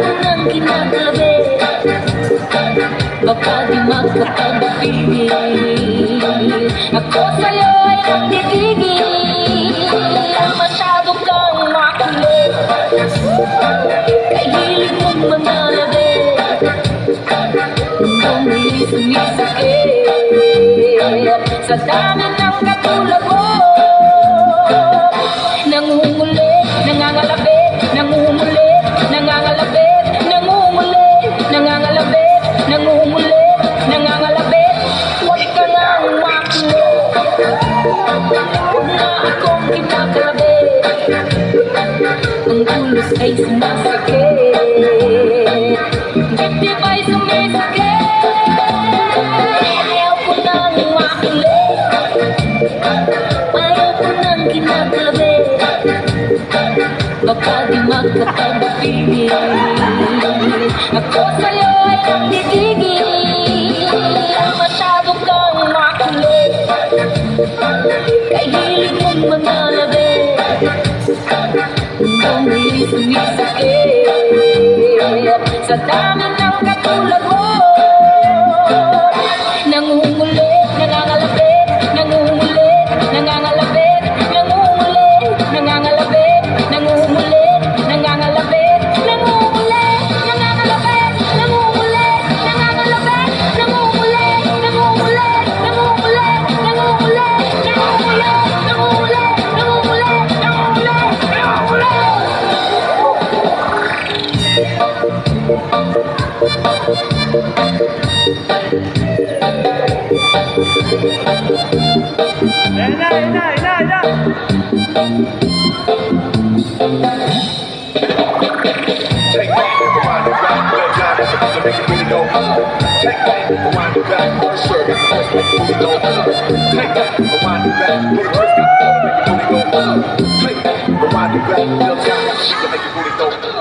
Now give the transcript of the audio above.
ko nang kinagabi, baka di magkapag-pigil. Ako sa'yo ay nagtitigil, masyado kang makulit, kay hilig mong manalabi, bumili sumisakit, sa dami ng katulad mo. Nangungulit, nangangalabit, nangungulit, nangangalabit, nangungulit, nangangalabit, nangungulit, nangangalabit. Huwag ka nang makulit, huwag na akong kinakalabit, ang ulos ay sumasakit, dibdib ay sumisakit. Ayaw ko nang makulit, ayaw ko nang kinakalabit, baka di magkapag-pigil. Ako sa'yo ay nagtitigil, masyado kang makulit, kay hilig mong manalabit, bumili sumisakit, sa dami ng katulad mo. Nangungulit, nangangalabit, nangungulit, nangangalabit, nangungulit, nangangalabit, nangungulit, nangangalabit, nangungulit, nangangalabit, nangungulit, nangangalabit, nangungulit, nangungulit, nangungulit, nangungulit, nangungulit, nangungulit, nangungulit, nangungulit. Take that, rewind it back, let down at the beat, make it really go. Take that, rewind it back, one shirt, make it really go. Take that, rewind it back, put a twist in the floor, make it really go. Take that, rewind it back, little time, she can make it really go.